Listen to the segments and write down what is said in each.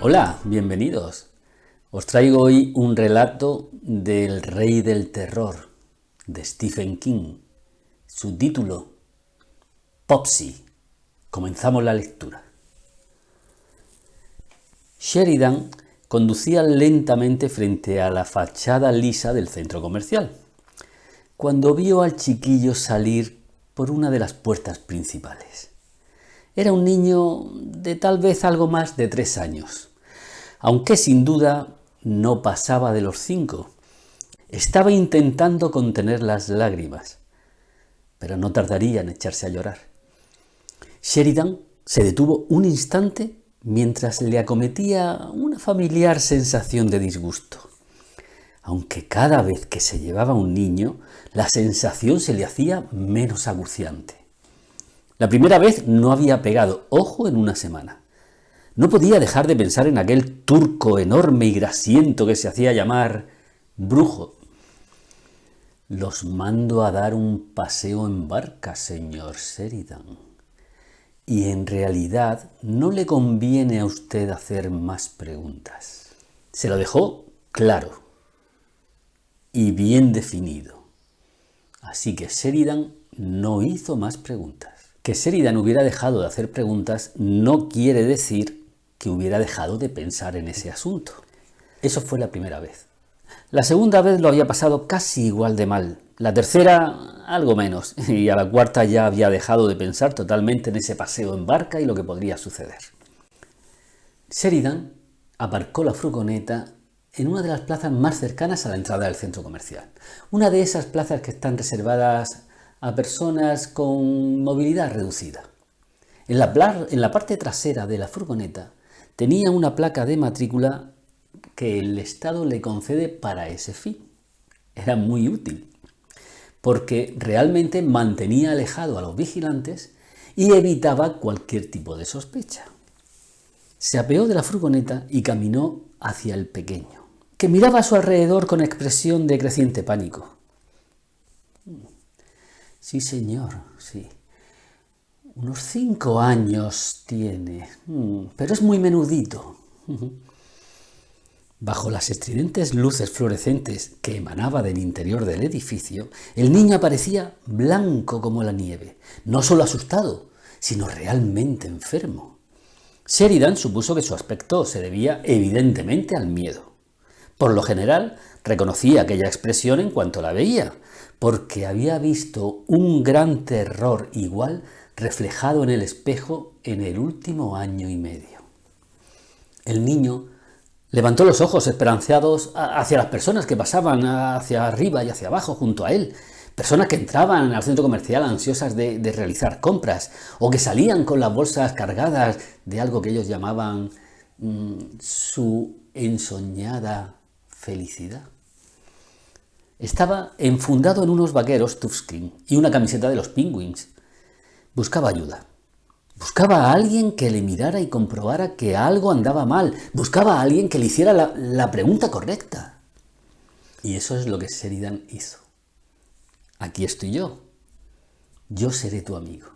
Hola, bienvenidos. Os traigo hoy un relato del Rey del Terror, de Stephen King. Su título, Popsy. Comenzamos la lectura. Sheridan conducía lentamente frente a la fachada lisa del centro comercial, cuando vio al chiquillo salir por una de las puertas principales. Era un niño de tal vez algo más de 3 años. Aunque sin duda no pasaba de los 5. Estaba intentando contener las lágrimas, pero no tardaría en echarse a llorar. Sheridan se detuvo un instante mientras le acometía una familiar sensación de disgusto. Aunque cada vez que se llevaba un niño, la sensación se le hacía menos aguciante. La primera vez no había pegado ojo en una semana. No podía dejar de pensar en aquel turco enorme y grasiento que se hacía llamar Brujo. Los mando a dar un paseo en barca, señor Sheridan. Y en realidad no le conviene a usted hacer más preguntas. Se lo dejó claro y bien definido. Así que Sheridan no hizo más preguntas. Que Sheridan hubiera dejado de hacer preguntas no quiere decir que hubiera dejado de pensar en ese asunto. Eso fue la primera vez. La segunda vez lo había pasado casi igual de mal. La tercera, algo menos. Y a la cuarta ya había dejado de pensar totalmente en ese paseo en barca y lo que podría suceder. Sheridan aparcó la furgoneta en una de las plazas más cercanas a la entrada del centro comercial. Una de esas plazas que están reservadas a personas con movilidad reducida. En la parte trasera de la furgoneta tenía una placa de matrícula que el Estado le concede para ese fin. Era muy útil, porque realmente mantenía alejado a los vigilantes y evitaba cualquier tipo de sospecha. Se apeó de la furgoneta y caminó hacia el pequeño, que miraba a su alrededor con expresión de creciente pánico. Sí, señor, sí. Unos 5 años tiene, pero es muy menudito. Bajo las estridentes luces fluorescentes que emanaba del interior del edificio, el niño aparecía blanco como la nieve, no solo asustado, sino realmente enfermo. Sheridan supuso que su aspecto se debía evidentemente al miedo. Por lo general, reconocía aquella expresión en cuanto la veía, porque había visto un gran terror igual reflejado en el espejo en el último año y medio. El niño levantó los ojos esperanzados hacia las personas que pasaban hacia arriba y hacia abajo junto a él, personas que entraban al centro comercial ansiosas de realizar compras o que salían con las bolsas cargadas de algo que ellos llamaban su ensoñada felicidad. Estaba enfundado en unos vaqueros Tuffskin y una camiseta de los Penguins. Buscaba ayuda. Buscaba a alguien que le mirara y comprobara que algo andaba mal. Buscaba a alguien que le hiciera la pregunta correcta. Y eso es lo que Sheridan hizo. Aquí estoy yo. Yo seré tu amigo.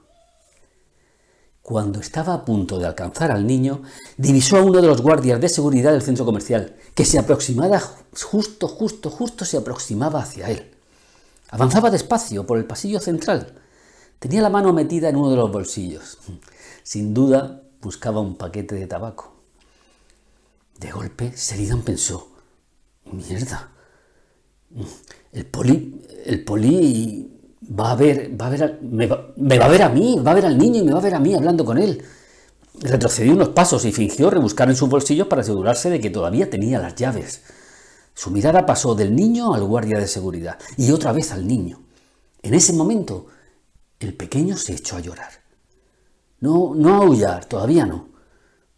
Cuando estaba a punto de alcanzar al niño, divisó a uno de los guardias de seguridad del centro comercial, que se aproximaba justo se aproximaba hacia él. Avanzaba despacio por el pasillo central. Tenía la mano metida en uno de los bolsillos. Sin duda, buscaba un paquete de tabaco. De golpe, Sheridan pensó: «Mierda, el poli me va a ver a mí, va a ver al niño y me va a ver a mí hablando con él». Retrocedió unos pasos y fingió rebuscar en sus bolsillos para asegurarse de que todavía tenía las llaves. Su mirada pasó del niño al guardia de seguridad y otra vez al niño. En ese momento, el pequeño se echó a llorar. No a aullar, todavía no,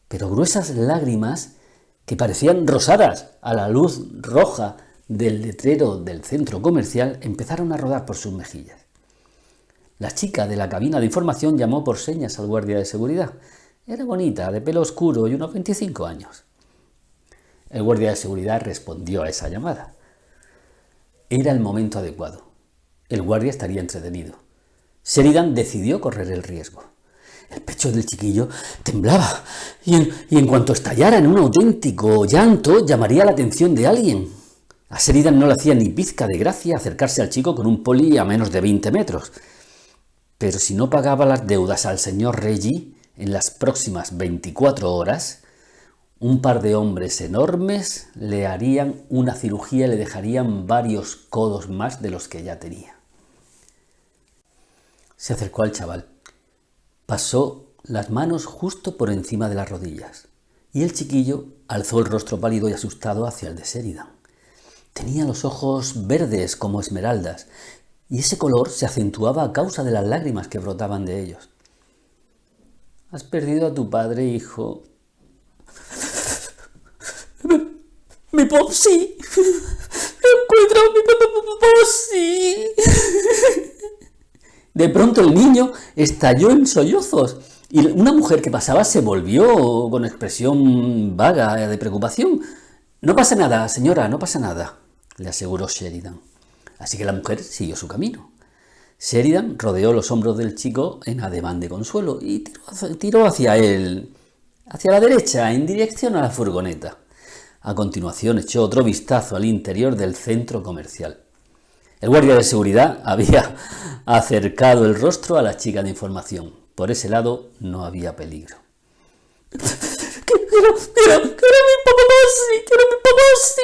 pero gruesas lágrimas que parecían rosadas a la luz roja del letrero del centro comercial empezaron a rodar por sus mejillas. La chica de la cabina de información llamó por señas al guardia de seguridad. Era bonita, de pelo oscuro y unos 25 años. El guardia de seguridad respondió a esa llamada. Era el momento adecuado. El guardia estaría entretenido. Sheridan decidió correr el riesgo. El pecho del chiquillo temblaba y en cuanto estallara en un auténtico llanto llamaría la atención de alguien. A Sheridan no le hacía ni pizca de gracia acercarse al chico con un poli a menos de 20 metros. Pero si no pagaba las deudas al señor Reggie en las próximas 24 horas, un par de hombres enormes le harían una cirugía y le dejarían varios codos más de los que ya tenía. Se acercó al chaval. Pasó las manos justo por encima de las rodillas y el chiquillo alzó el rostro pálido y asustado hacia el de Sheridan. Tenía los ojos verdes como esmeraldas y ese color se acentuaba a causa de las lágrimas que brotaban de ellos. «Has perdido a tu padre, hijo». «Mi Popsy. Encuentra a mi Popsy». De pronto el niño estalló en sollozos y una mujer que pasaba se volvió con expresión vaga de preocupación. «No pasa nada, señora, no pasa nada», le aseguró Sheridan. Así que la mujer siguió su camino. Sheridan rodeó los hombros del chico en ademán de consuelo y tiró hacia él, hacia la derecha, en dirección a la furgoneta. A continuación echó otro vistazo al interior del centro comercial. El guardia de seguridad había acercado el rostro a la chica de información. Por ese lado no había peligro. ¡Quiero mi Popsy!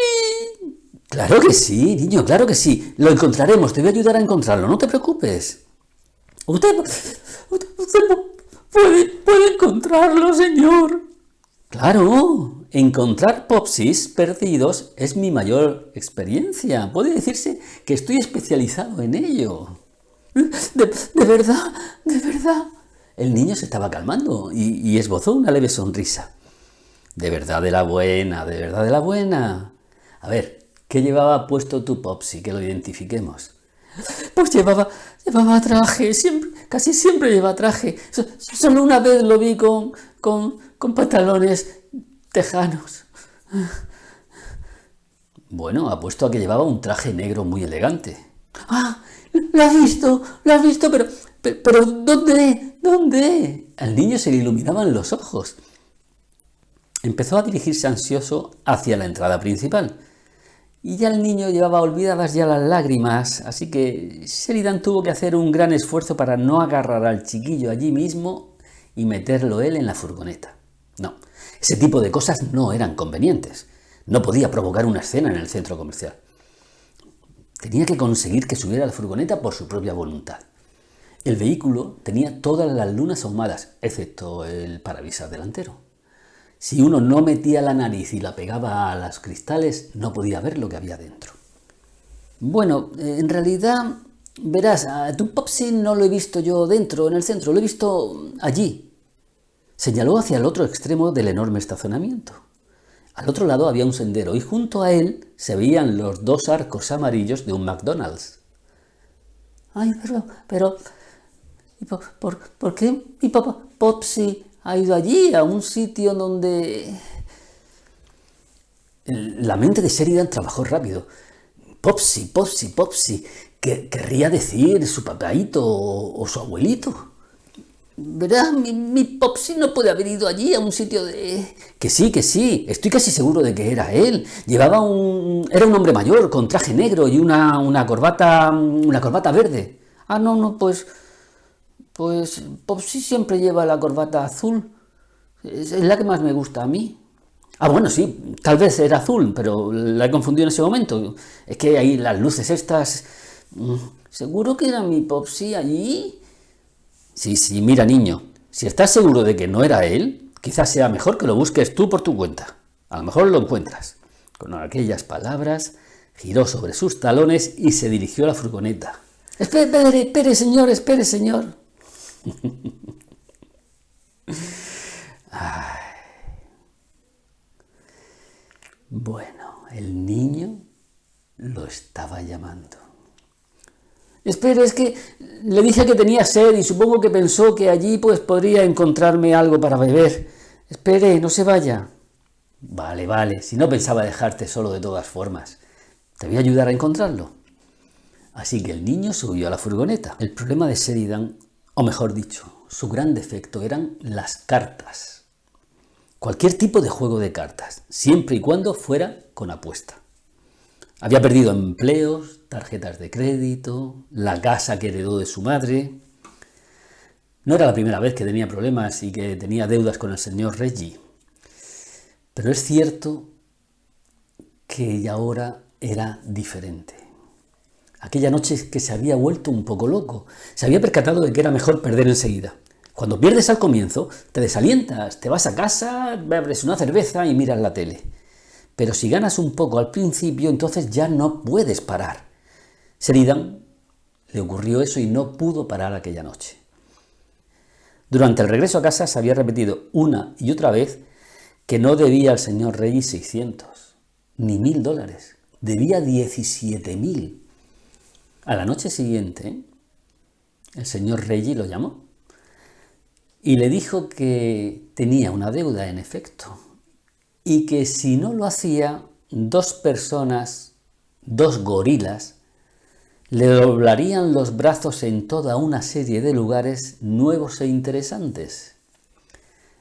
Claro que sí, niño, claro que sí. Lo encontraremos, te voy a ayudar a encontrarlo, no te preocupes. Usted puede encontrarlo, señor. Claro, encontrar Popsys perdidos es mi mayor experiencia. Puede decirse que estoy especializado en ello. ¿De verdad? ¿De verdad? El niño se estaba calmando y esbozó una leve sonrisa. De verdad de la buena, de verdad de la buena. A ver, ¿qué llevaba puesto tu Popsy? Que lo identifiquemos. Pues llevaba traje, casi siempre lleva traje. Solo una vez lo vi con pantalones tejanos. Bueno, apuesto a que llevaba un traje negro muy elegante. ¡Ah! Lo has visto, pero ¿dónde? Al niño se le iluminaban los ojos. Empezó a dirigirse ansioso hacia la entrada principal. Y ya el niño llevaba olvidadas ya las lágrimas, así que Sheridan tuvo que hacer un gran esfuerzo para no agarrar al chiquillo allí mismo y meterlo él en la furgoneta. No, ese tipo de cosas no eran convenientes. No podía provocar una escena en el centro comercial. Tenía que conseguir que subiera a la furgoneta por su propia voluntad. El vehículo tenía todas las lunas ahumadas, excepto el parabrisas delantero. Si uno no metía la nariz y la pegaba a los cristales, no podía ver lo que había dentro. Bueno, en realidad, verás, a tu Popsy no lo he visto yo dentro, en el centro, lo he visto allí. Señaló hacia el otro extremo del enorme estacionamiento. Al otro lado había un sendero y junto a él se veían los dos arcos amarillos de un McDonald's. Ay, pero, ¿por qué mi papá Popsy ha ido allí, a un sitio donde...? La mente de Sheridan trabajó rápido. Popsy, querría decir su papaíto o su abuelito. Verás, mi Popsy no puede haber ido allí a un sitio de... Que sí, estoy casi seguro de que era él. Era un hombre mayor con traje negro y una corbata verde. Ah, no, pues Popsy siempre lleva la corbata azul. Es la que más me gusta a mí. Ah, bueno, sí, tal vez era azul, pero la he confundido en ese momento. Es que ahí las luces estas... ¿Seguro que era mi Popsy allí? Sí, mira, niño, si estás seguro de que no era él, quizás sea mejor que lo busques tú por tu cuenta. A lo mejor lo encuentras. Con aquellas palabras, giró sobre sus talones y se dirigió a la furgoneta. Espere, señor. Ay. Bueno, el niño lo estaba llamando. Espere, es que le dije que tenía sed y supongo que pensó que allí pues podría encontrarme algo para beber. Espere, no se vaya. Vale, si no pensaba dejarte solo de todas formas. Te voy a ayudar a encontrarlo. Así que el niño subió a la furgoneta. El problema de Sheridan, o mejor dicho, su gran defecto eran las cartas. Cualquier tipo de juego de cartas, siempre y cuando fuera con apuesta. Había perdido empleos, tarjetas de crédito, la casa que heredó de su madre. No era la primera vez que tenía problemas y que tenía deudas con el señor Reggie. Pero es cierto que ahora era diferente. Aquella noche que se había vuelto un poco loco, se había percatado de que era mejor perder enseguida. Cuando pierdes al comienzo, te desalientas, te vas a casa, abres una cerveza y miras la tele. Pero si ganas un poco al principio, entonces ya no puedes parar. Sheridan le ocurrió eso y no pudo parar aquella noche. Durante el regreso a casa se había repetido una y otra vez que no debía al señor Reggie 600, ni $1000, debía 17.000. A la noche siguiente, el señor Reggie lo llamó y le dijo que tenía una deuda en efecto y que si no lo hacía, 2 personas, 2 gorilas, le doblarían los brazos en toda una serie de lugares nuevos e interesantes.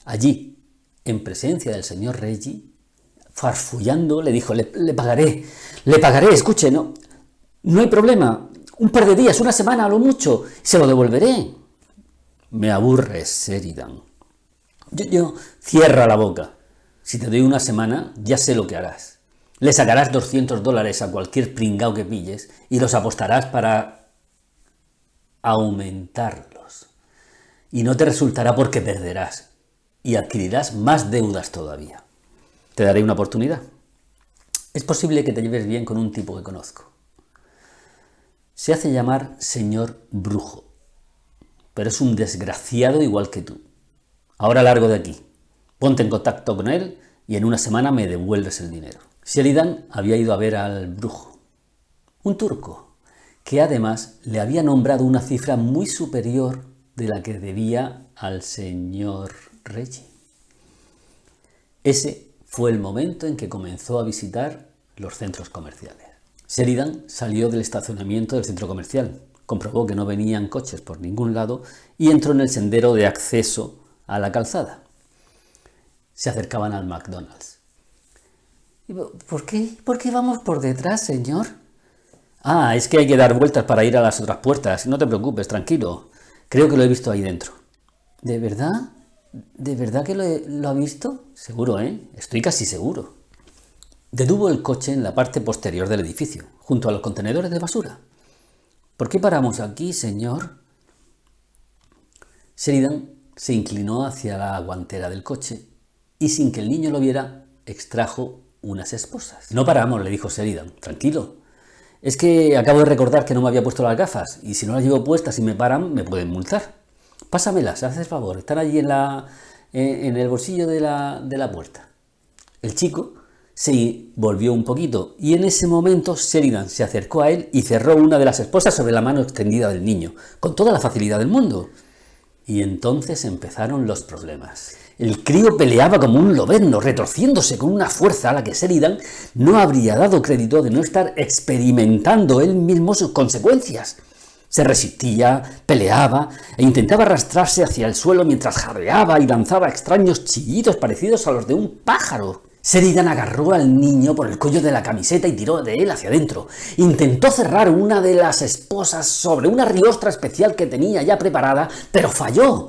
Allí, en presencia del señor Reggie, farfullando, le dijo, le pagaré, escuche, no hay problema, un par de días, una semana a lo mucho, se lo devolveré. Me aburres, Sheridan. Yo cierra la boca. Si te doy una semana, ya sé lo que harás. Le sacarás $200 a cualquier pringao que pilles y los apostarás para aumentarlos. Y no te resultará porque perderás y adquirirás más deudas todavía. Te daré una oportunidad. Es posible que te lleves bien con un tipo que conozco. Se hace llamar señor Brujo, pero es un desgraciado igual que tú. Ahora largo de aquí. Ponte en contacto con él y en una semana me devuelves el dinero. Sheridan había ido a ver al brujo, un turco, que además le había nombrado una cifra muy superior de la que debía al señor Reggie. Ese fue el momento en que comenzó a visitar los centros comerciales. Sheridan salió del estacionamiento del centro comercial, comprobó que no venían coches por ningún lado y entró en el sendero de acceso a la calzada. Se acercaban al McDonald's. ¿Por qué vamos por detrás, señor? Ah, es que hay que dar vueltas para ir a las otras puertas. No te preocupes, tranquilo. Creo que lo he visto ahí dentro. ¿De verdad? ¿De verdad que lo ha visto? Seguro, ¿eh? Estoy casi seguro. Detuvo el coche en la parte posterior del edificio, junto a los contenedores de basura. ¿Por qué paramos aquí, señor? Sheridan se inclinó hacia la guantera del coche y sin que el niño lo viera, extrajo unas esposas. No paramos, le dijo Sheridan. Tranquilo. Es que acabo de recordar que no me había puesto las gafas y si no las llevo puestas y me paran, me pueden multar. Pásamelas, haz el favor. Están allí en el bolsillo de la puerta. El chico se volvió un poquito y en ese momento Sheridan se acercó a él y cerró una de las esposas sobre la mano extendida del niño, con toda la facilidad del mundo. Y entonces empezaron los problemas. El crío peleaba como un lobezno, retorciéndose con una fuerza a la que Sheridan no habría dado crédito de no estar experimentando él mismo sus consecuencias. Se resistía, peleaba e intentaba arrastrarse hacia el suelo mientras jadeaba y lanzaba extraños chillidos parecidos a los de un pájaro. Sheridan agarró al niño por el cuello de la camiseta y tiró de él hacia adentro. Intentó cerrar una de las esposas sobre una riostra especial que tenía ya preparada, pero falló.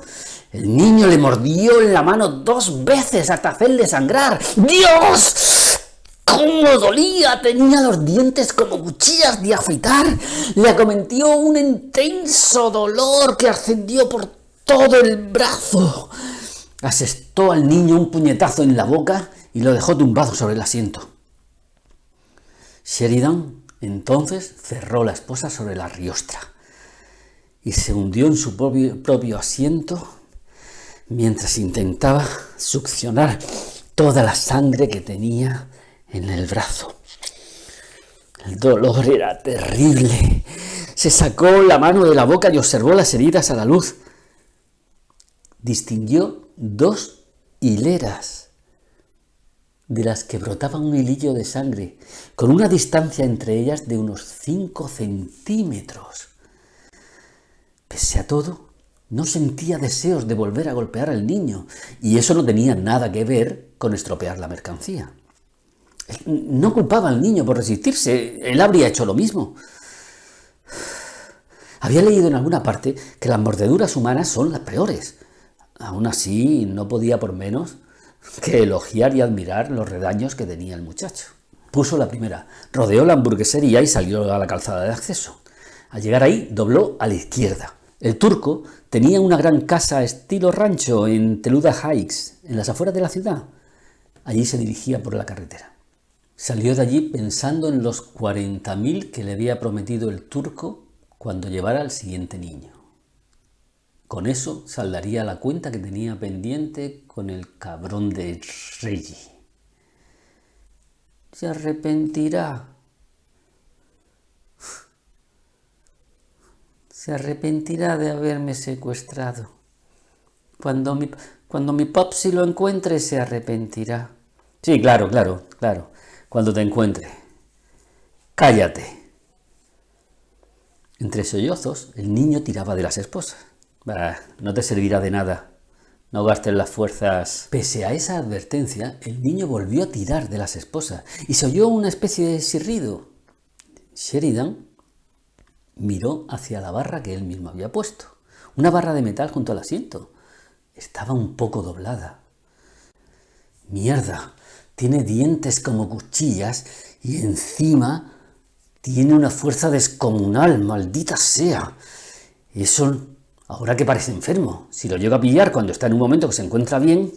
El niño le mordió en la mano 2 veces hasta hacerle sangrar. ¡Dios! ¡Cómo dolía! Tenía los dientes como cuchillas de afeitar. Le acometió un intenso dolor que ascendió por todo el brazo. Asestó al niño un puñetazo en la boca y lo dejó tumbado sobre el asiento. Sheridan entonces cerró la esposa sobre la riostra y se hundió en su propio asiento mientras intentaba succionar toda la sangre que tenía en el brazo. El dolor era terrible. Se sacó la mano de la boca y observó las heridas a la luz. Distinguió 2 hileras de las que brotaba un hilillo de sangre, con una distancia entre ellas de unos 5 centímetros. Pese a todo, No sentía deseos de volver a golpear al niño, y eso no tenía nada que ver con estropear la mercancía. No culpaba al niño por resistirse, él habría hecho lo mismo. Había leído en alguna parte que las mordeduras humanas son las peores. Aún así, no podía por menos que elogiar y admirar los redaños que tenía el muchacho. Puso la primera, rodeó la hamburguesería y salió a la calzada de acceso. Al llegar ahí, dobló a la izquierda. El turco tenía una gran casa estilo rancho en Teluda Heights, en las afueras de la ciudad. Allí se dirigía por la carretera. Salió de allí pensando en los 40.000 que le había prometido el turco cuando llevara al siguiente niño. Con eso saldaría la cuenta que tenía pendiente con el cabrón de Reggie. Se arrepentirá. Se arrepentirá de haberme secuestrado. Cuando mi Popsi lo encuentre, se arrepentirá. Sí, claro. Cuando te encuentre. Cállate. Entre sollozos, el niño tiraba de las esposas. Bah, no te servirá de nada. No gastes las fuerzas. Pese a esa advertencia, el niño volvió a tirar de las esposas y se oyó una especie de chirrido. Sheridan miró hacia la barra que él mismo había puesto. Una barra de metal junto al asiento. Estaba un poco doblada. Mierda, tiene dientes como cuchillas y encima tiene una fuerza descomunal, maldita sea. Eso, ahora que parece enfermo, si lo llega a pillar cuando está en un momento que se encuentra bien.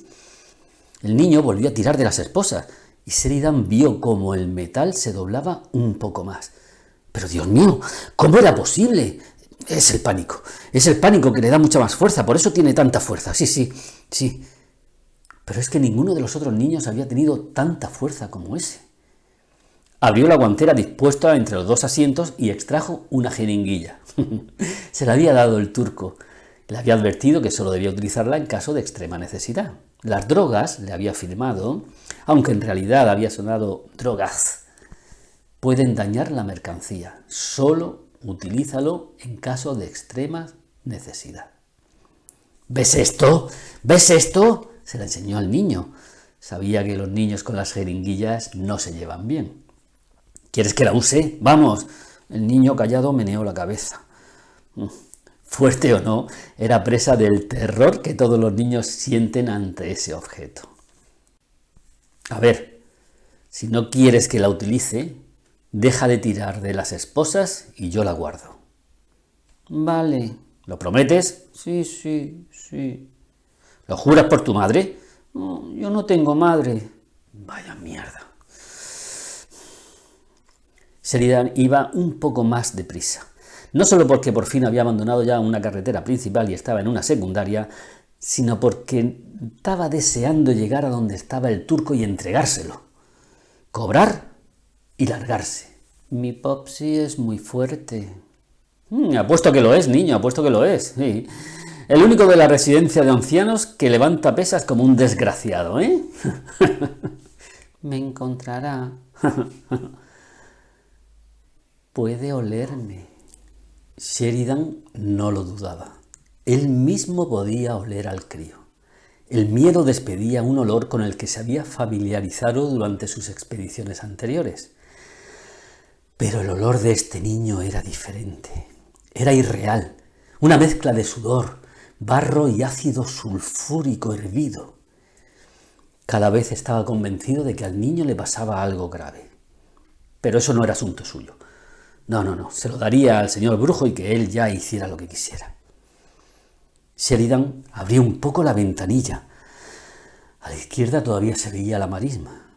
El niño volvió a tirar de las esposas y Sheridan vio como el metal se doblaba un poco más. Pero Dios mío, ¿cómo era posible? Es el pánico que le da mucha más fuerza, por eso tiene tanta fuerza, sí. Pero es que ninguno de los otros niños había tenido tanta fuerza como ese. Abrió la guantera dispuesta entre los dos asientos y extrajo una jeringuilla. Se la había dado el turco. Le había advertido que solo debía utilizarla en caso de extrema necesidad. Las drogas, le había afirmado, aunque en realidad había sonado drogas, pueden dañar la mercancía. Solo utilízalo en caso de extrema necesidad. ¿Ves esto? Se la enseñó al niño. Sabía que los niños con las jeringuillas no se llevan bien. ¿Quieres que la use? ¡Vamos! El niño callado meneó la cabeza. Fuerte o no, era presa del terror que todos los niños sienten ante ese objeto. A ver, si no quieres que la utilice, deja de tirar de las esposas y yo la guardo. Vale. ¿Lo prometes? Sí. ¿Lo juras por tu madre? No, yo no tengo madre. Vaya mierda. Sheridan iba un poco más deprisa. No solo porque por fin había abandonado ya una carretera principal y estaba en una secundaria, sino porque estaba deseando llegar a donde estaba el turco y entregárselo. Cobrar y largarse. Mi Popsi es muy fuerte. Apuesto que lo es, niño, apuesto que lo es. Sí. El único de la residencia de ancianos que levanta pesas como un desgraciado, ¿eh? Me encontrará. Puede olerme. Sheridan no lo dudaba. Él mismo podía oler al crío. El miedo despedía un olor con el que se había familiarizado durante sus expediciones anteriores. Pero el olor de este niño era diferente. Era irreal. Una mezcla de sudor, barro y ácido sulfúrico hervido. Cada vez estaba convencido de que al niño le pasaba algo grave. Pero eso no era asunto suyo. No, se lo daría al señor brujo y que él ya hiciera lo que quisiera. Sheridan abrió un poco la ventanilla. A la izquierda todavía se veía la marisma.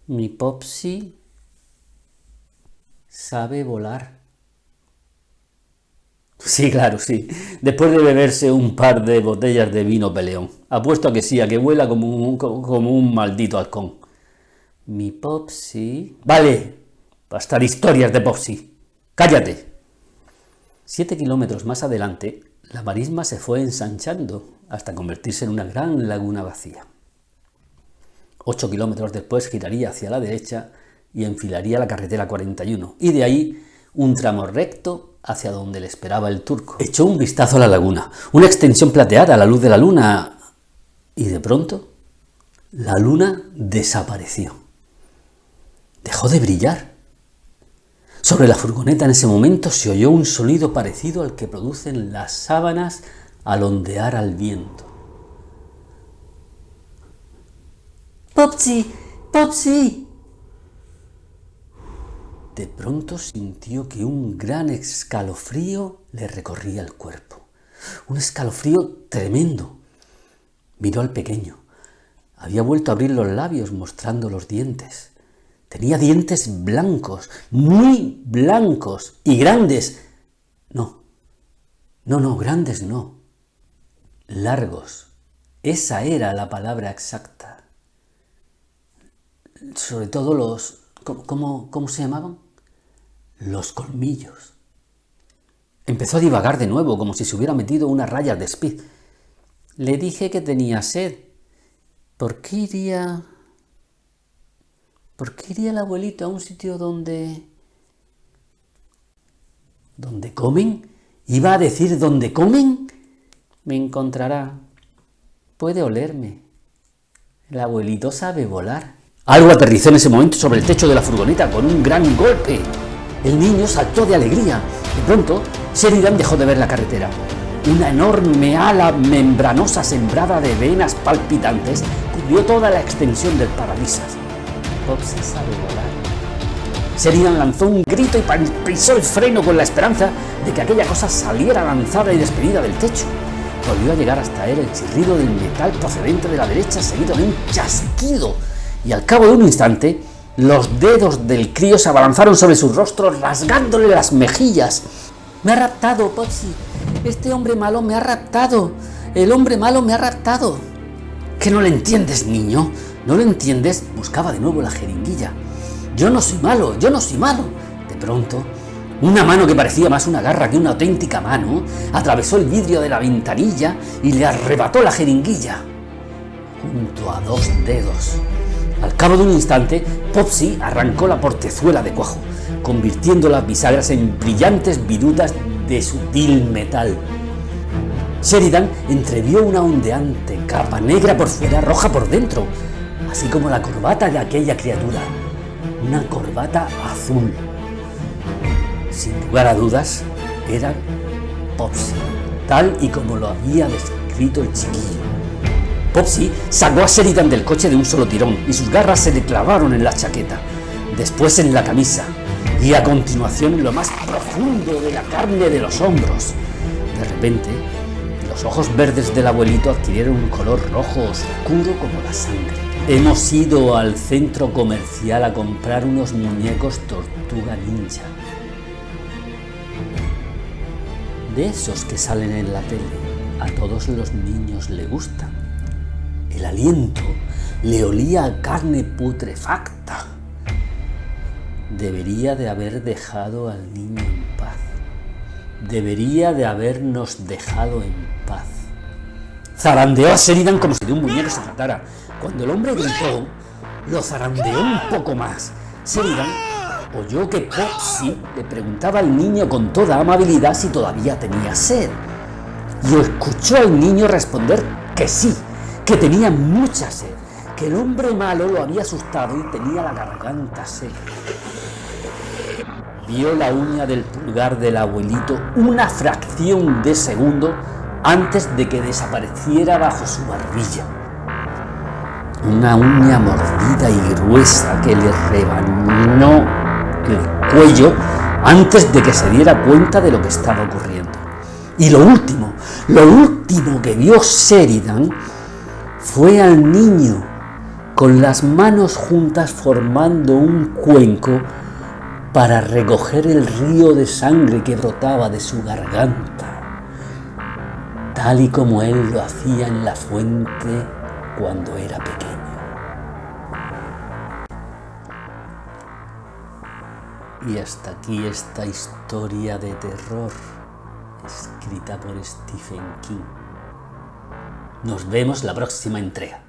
Mi Popsi sabe volar. Sí, claro, sí. Después de beberse un par de botellas de vino peleón. Apuesto a que sí, a que vuela como un maldito halcón. Mi Popsi... Vale, basta de historias de Popsi. ¡Cállate! 7 kilómetros más adelante, la marisma se fue ensanchando hasta convertirse en una gran laguna vacía. 8 kilómetros después giraría hacia la derecha y enfilaría la carretera 41, y de ahí un tramo recto hacia donde le esperaba el turco. Echó un vistazo a la laguna, una extensión plateada a la luz de la luna, y de pronto la luna desapareció. Dejó de brillar. Sobre la furgoneta en ese momento se oyó un sonido parecido al que producen las sábanas al ondear al viento. ¡Popsy! ¡Popsy! De pronto sintió que un gran escalofrío le recorría el cuerpo. Un escalofrío tremendo. Miró al pequeño. Había vuelto a abrir los labios mostrando los dientes. Tenía dientes blancos, muy blancos y grandes. No, grandes no. Largos. Esa era la palabra exacta. Sobre todo los... ¿Cómo se llamaban? Los colmillos. Empezó a divagar de nuevo, como si se hubiera metido unas rayas de speed. Le dije que tenía sed. ¿Por qué iría el abuelito a un sitio donde comen? ¿Iba a decir donde comen? Me encontrará. Puede olerme. El abuelito sabe volar. Algo aterrizó en ese momento sobre el techo de la furgoneta con un gran golpe. El niño saltó de alegría. De pronto, Sheridan dejó de ver la carretera. Una enorme ala membranosa sembrada de venas palpitantes cubrió toda la extensión del parabrisas. Popsy sabe volar. Sheridan lanzó un grito y pisó el freno con la esperanza de que aquella cosa saliera lanzada y despedida del techo. Volvió a llegar hasta él el chirrido del metal procedente de la derecha, seguido de un chasquido, y al cabo de un instante, los dedos del crío se abalanzaron sobre su rostro, rasgándole las mejillas. «Me ha raptado, Popsy. Este hombre malo me ha raptado. El hombre malo me ha raptado». «¿Qué no le entiendes, niño? ¿No lo entiendes?». Buscaba de nuevo la jeringuilla. «Yo no soy malo, yo no soy malo». De pronto, una mano que parecía más una garra que una auténtica mano atravesó el vidrio de la ventanilla y le arrebató la jeringuilla, junto a dos dedos. Al cabo de un instante, Popsy arrancó la portezuela de cuajo, convirtiendo las bisagras en brillantes virutas de sutil metal. Sheridan entrevió una ondeante capa negra por fuera, roja por dentro, así como la corbata de aquella criatura, una corbata azul. Sin lugar a dudas, era Popsy, tal y como lo había descrito el chiquillo. Popsy sacó a Sheridan del coche de un solo tirón y sus garras se le clavaron en la chaqueta, después en la camisa y a continuación en lo más profundo de la carne de los hombros. De repente, los ojos verdes del abuelito adquirieron un color rojo oscuro como la sangre. Hemos ido al centro comercial a comprar unos muñecos tortuga ninja. De esos que salen en la tele, a todos los niños le gustan. El aliento le olía a carne putrefacta. Debería de haber dejado al niño en paz. Debería de habernos dejado en paz. Zarandeó a Sheridan como si de un muñeco se tratara. Cuando el hombre gritó, lo zarandeó un poco más. Sheridan oyó que Popsy le preguntaba al niño con toda amabilidad si todavía tenía sed. Y escuchó al niño responder que sí, que tenía mucha sed, que el hombre malo lo había asustado y tenía la garganta seca. Vio la uña del pulgar del abuelito una fracción de segundo antes de que desapareciera bajo su barbilla. Una uña mordida y gruesa que le rebanó el cuello antes de que se diera cuenta de lo que estaba ocurriendo. Y lo último que vio Sheridan fue al niño con las manos juntas formando un cuenco para recoger el río de sangre que brotaba de su garganta, tal y como él lo hacía en la fuente cuando era pequeño. Y hasta aquí esta historia de terror escrita por Stephen King. Nos vemos la próxima entrega.